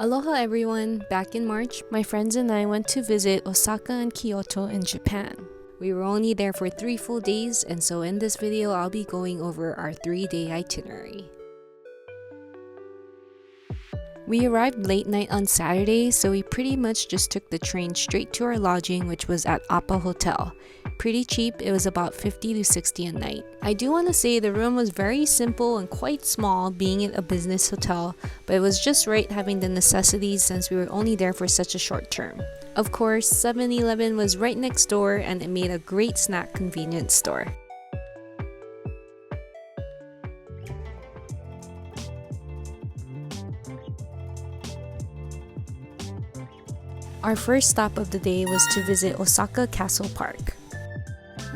Aloha everyone! Back in March, my friends and I went to visit Osaka and Kyoto in Japan. We were only there for 3 full days, and so in this video I'll be going over our 3-day itinerary. We arrived late night on Saturday, so we pretty much just took the train straight to our lodging, which was at Appa Hotel. Pretty cheap, it was about 50 to 60 a night. I do want to say the room was very simple and quite small, being it a business hotel, but it was just right having the necessities since we were only there for such a short term. Of course, 7-Eleven was right next door and it made a great snack convenience store. Our first stop of the day was to visit Osaka Castle Park.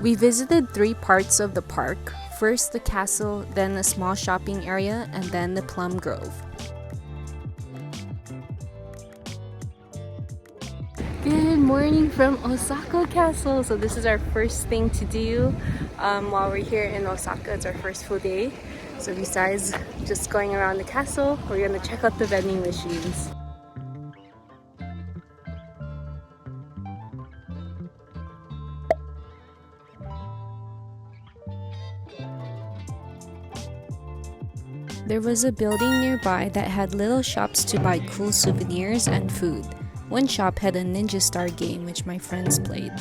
We visited 3 parts of the park, first the castle, then a small shopping area, and then the plum grove. Good morning from Osaka Castle! So this is our first thing to do while we're here in Osaka. It's our first full day. So besides just going around the castle, we're going to check out the vending machines. There was a building nearby that had little shops to buy cool souvenirs and food. One shop had a Ninja Star game which my friends played.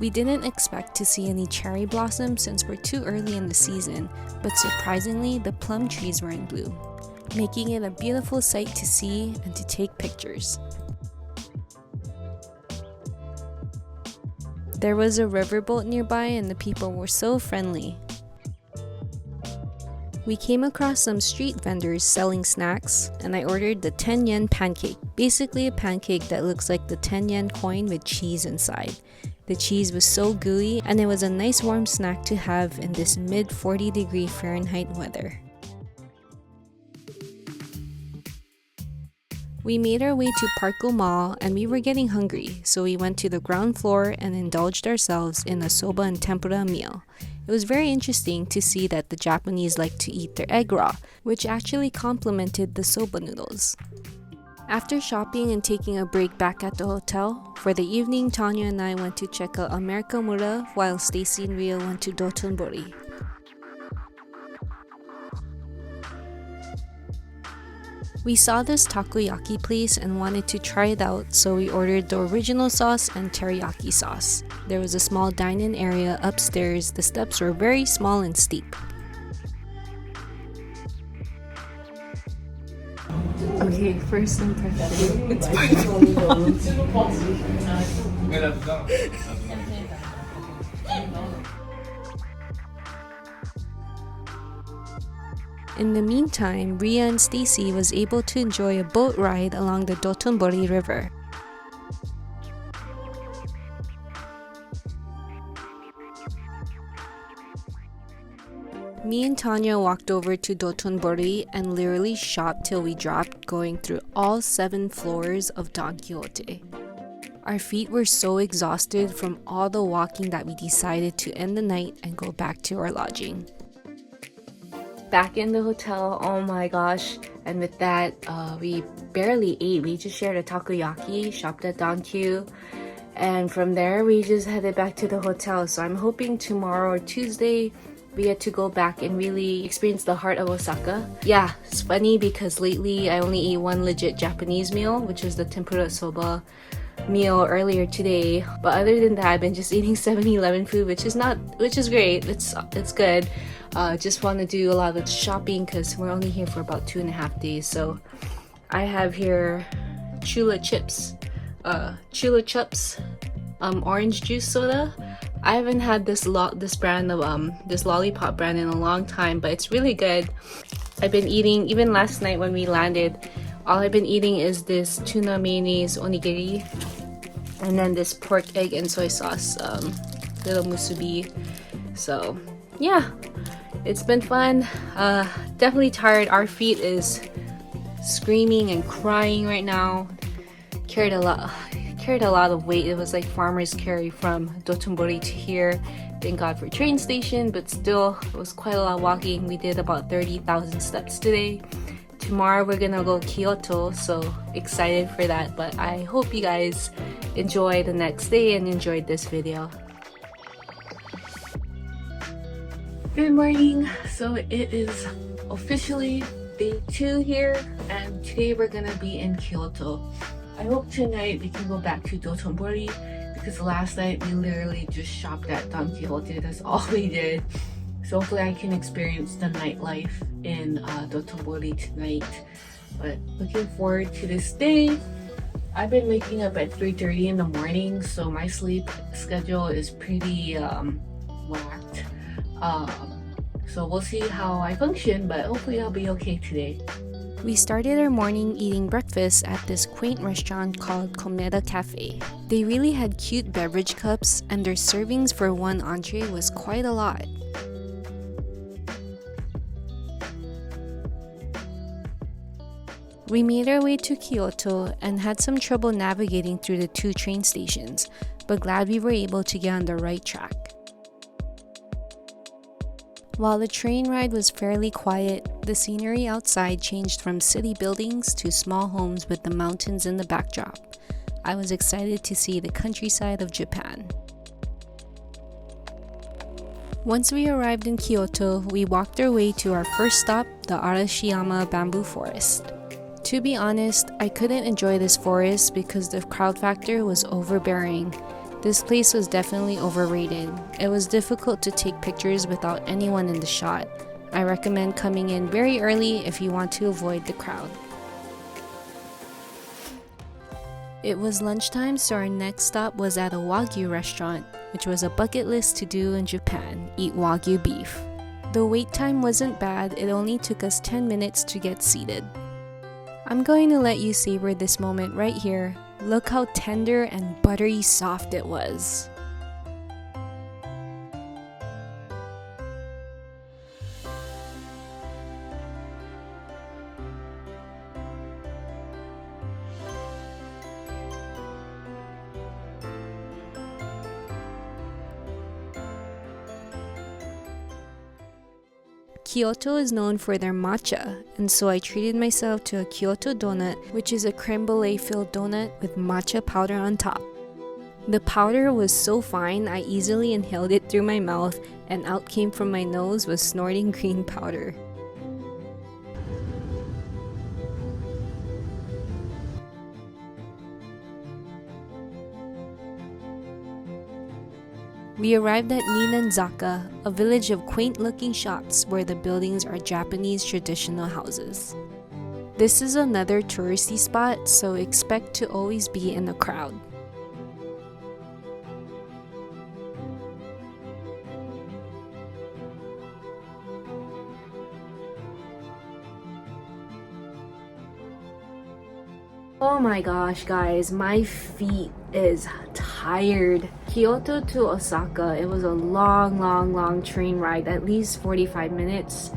We didn't expect to see any cherry blossoms since we're too early in the season, but surprisingly the plum trees were in bloom, making it a beautiful sight to see and to take pictures. There was a riverboat nearby and the people were so friendly. We came across some street vendors selling snacks, and I ordered the 10 yen pancake, basically a pancake that looks like the 10 yen coin with cheese inside. The cheese was so gooey, and it was a nice warm snack to have in this mid 40-degree Fahrenheit weather. We made our way to PARCO Mall, and we were getting hungry, so we went to the ground floor and indulged ourselves in a soba and tempura meal. It was very interesting to see that the Japanese like to eat their egg raw, which actually complemented the soba noodles. After shopping and taking a break back at the hotel, for the evening Tanya and I went to check out Amerikamura while Stacy and Rio went to Dotonbori. We saw this takoyaki place and wanted to try it out, so we ordered the original sauce and teriyaki sauce. There was a small dine-in area upstairs. The steps were very small and steep. Okay, first impression. It's In the meantime, Ria and Stacy was able to enjoy a boat ride along the Dotonbori River. Me and Tanya walked over to Dotonbori and literally shopped till we dropped, going through all 7 floors of Don Quijote. Our feet were so exhausted from all the walking that we decided to end the night and go back to our lodging. Back in the hotel, oh my gosh, and with that, we barely ate. We just shared a takoyaki, shopped at Don Q, and from there we just headed back to the hotel. So I'm hoping tomorrow or Tuesday we get to go back and really experience the heart of Osaka. Yeah, it's funny because lately I only ate one legit Japanese meal, which is the tempura soba meal earlier today, but other than that I've been just eating 7-Eleven food, which is great. It's good. Just want to do a lot of shopping because we're only here for about 2.5 days. So I have here Chula Chips, orange juice soda. I haven't had this brand of this lollipop brand in a long time, but it's really good. I've been eating, even last night when we landed, all I've been eating is this tuna mayonnaise onigiri, and then this pork, egg, and soy sauce little musubi. So yeah, it's been fun. Definitely tired. Our feet is screaming and crying right now. Carried a lot of weight. It was like farmers carry from Dotonbori to here. Thank God for train station, but still it was quite a lot of walking. We did about 30,000 steps today. Tomorrow we're gonna go Kyoto, so excited for that. But I hope you guys enjoy the next day and enjoyed this video. Good morning. So it is officially day 2 here, and today we're gonna be in Kyoto. I hope tonight we can go back to Dotonbori, because last night we literally just shopped at Don Quijote. That's all we did. So hopefully I can experience the nightlife in Dotonbori tonight. But looking forward to this day. I've been waking up at 3:30 in the morning, so my sleep schedule is pretty whacked. So we'll see how I function, but hopefully I'll be okay today. We started our morning eating breakfast at this quaint restaurant called Komeda Cafe. They really had cute beverage cups, and their servings for one entree was quite a lot. We made our way to Kyoto and had some trouble navigating through the 2 train stations, but glad we were able to get on the right track. While the train ride was fairly quiet, the scenery outside changed from city buildings to small homes with the mountains in the backdrop. I was excited to see the countryside of Japan. Once we arrived in Kyoto, we walked our way to our first stop, the Arashiyama bamboo forest. To be honest, I couldn't enjoy this forest because the crowd factor was overbearing. This place was definitely overrated. It was difficult to take pictures without anyone in the shot. I recommend coming in very early if you want to avoid the crowd. It was lunchtime, so our next stop was at a Wagyu restaurant, which was a bucket list to do in Japan, eat Wagyu beef. The wait time wasn't bad, it only took us 10 minutes to get seated. I'm going to let you savor this moment right here. Look how tender and buttery soft it was. Kyoto is known for their matcha, and so I treated myself to a Kyoto donut, which is a creme brulee filled donut with matcha powder on top. The powder was so fine, I easily inhaled it through my mouth, and out came from my nose was snorting green powder. We arrived at Ninenzaka, a village of quaint-looking shops where the buildings are Japanese traditional houses. This is another touristy spot, so expect to always be in a crowd. Oh my gosh, guys, my feet is tired. Kyoto to Osaka, it was a long train ride, at least 45 minutes.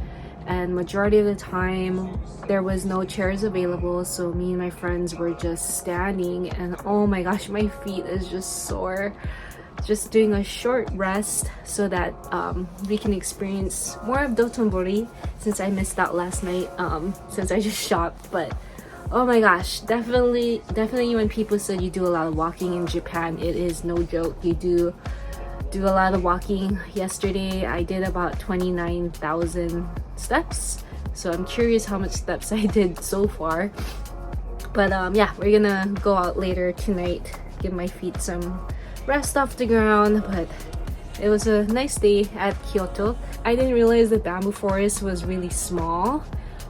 And majority of the time, there was no chairs available, so me and my friends were just standing. And oh my gosh, my feet is just sore. Just doing a short rest so that we can experience more of Dotonbori, since I missed out last night, since I just shopped. But oh my gosh, definitely when people said you do a lot of walking in Japan, it is no joke. You do a lot of walking. Yesterday I did about 29,000 steps, so I'm curious how much steps I did so far. But yeah, we're gonna go out later tonight, give my feet some rest off the ground. But it was a nice day at Kyoto. I didn't realize the bamboo forest was really small.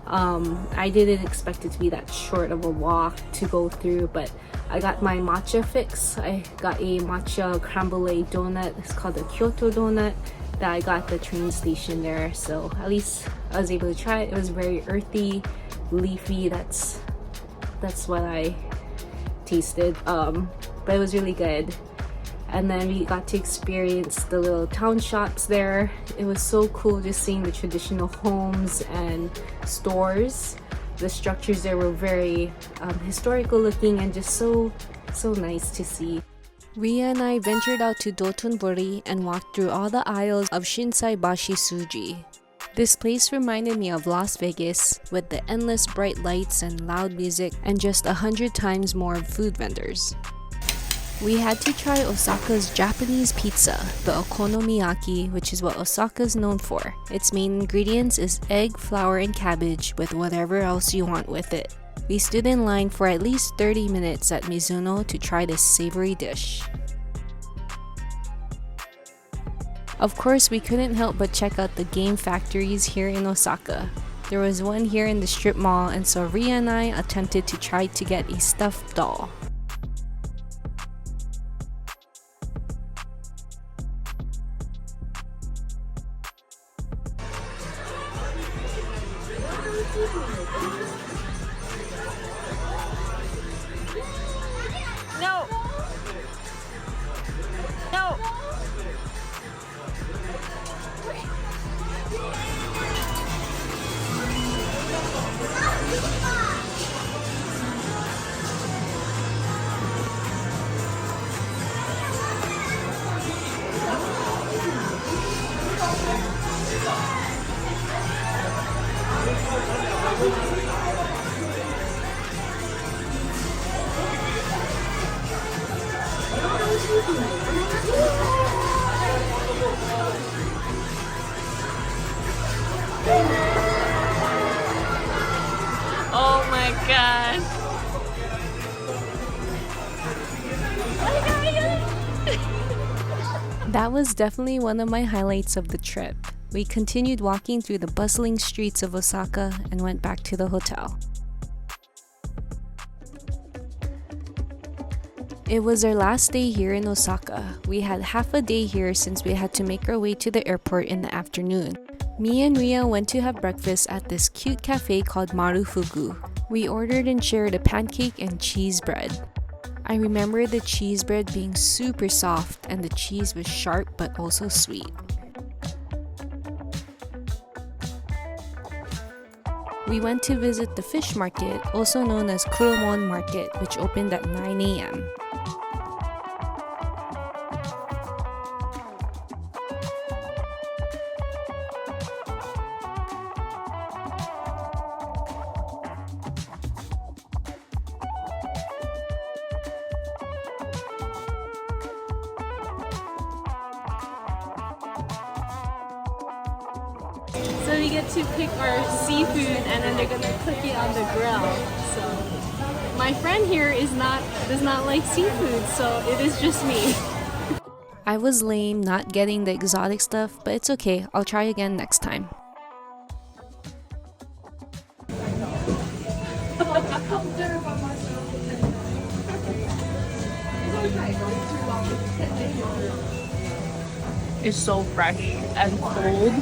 I didn't expect it to be that short of a walk to go through, but I got my matcha fix. I got a matcha creme brulee donut. It's called the Kyoto donut that I got at the train station there, so at least I was able to try it. It was very earthy, leafy. That's what I tasted, but it was really good. And then we got to experience the little town shops there. It was so cool just seeing the traditional homes and stores. The structures there were very historical looking and just so nice to see. Ria and I ventured out to Dotonbori and walked through all the aisles of Shinsaibashi Suji. This place reminded me of Las Vegas with the endless bright lights and loud music and just 100 times more food vendors. We had to try Osaka's Japanese pizza, the okonomiyaki, which is what Osaka is known for. Its main ingredients is egg, flour, and cabbage with whatever else you want with it. We stood in line for at least 30 minutes at Mizuno to try this savory dish. Of course, we couldn't help but check out the game factories here in Osaka. There was one here in the strip mall, and so Ria and I attempted to try to get a stuffed doll. No! No! Oh my god. That was definitely one of my highlights of the trip. We continued walking through the bustling streets of Osaka and went back to the hotel. It was our last day here in Osaka. We had half a day here since we had to make our way to the airport in the afternoon. Me and Ria went to have breakfast at this cute cafe called Marufuku. We ordered and shared a pancake and cheese bread. I remember the cheese bread being super soft and the cheese was sharp but also sweet. We went to visit the fish market, also known as Kurumon Market, which opened at 9 a.m. So we get to pick our seafood and then they're gonna cook it on the grill. So my friend here does not like seafood, so it is just me. I was lame not getting the exotic stuff, but it's okay, I'll try again next time. It's so fresh and cold.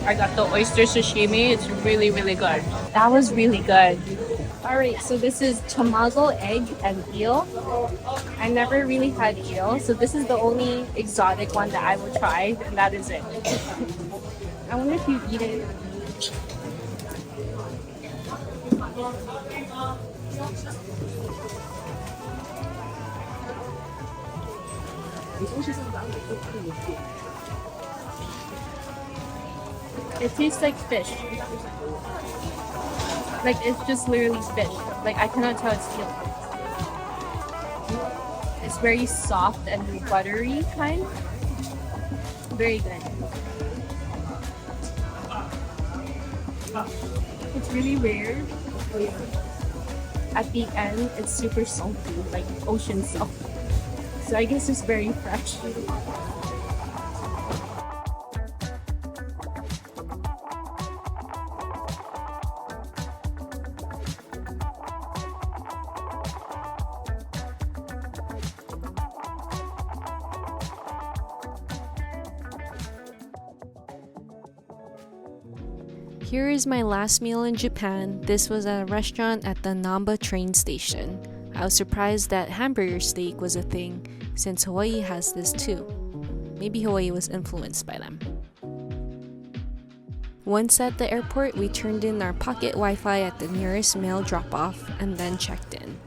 I got the oyster sashimi. It's really, really good. That was really good. Alright, so this is tamago, egg, and eel. I never really had eel, so this is the only exotic one that I will try, and that is it. I wonder if you eat it. It tastes like fish. Like it's just literally fish. Like I cannot tell it's eel. It's very soft and buttery kind. Very good. It's really rare. At the end, it's super salty, like ocean salt. So I guess it's very fresh. Here is my last meal in Japan. This was at a restaurant at the Namba train station. I was surprised that hamburger steak was a thing, since Hawaii has this too. Maybe Hawaii was influenced by them. Once at the airport, we turned in our pocket Wi-Fi at the nearest mail drop-off and then checked in.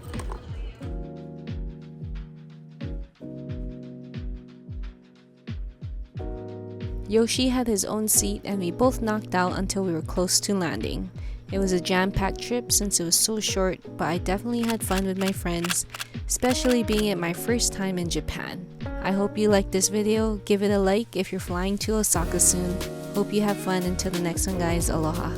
Yoshi had his own seat and we both knocked out until we were close to landing. It was a jam-packed trip since it was so short, but I definitely had fun with my friends, especially being it my first time in Japan. I hope you liked this video. Give it a like if you're flying to Osaka soon. Hope you have fun until the next one, guys. Aloha.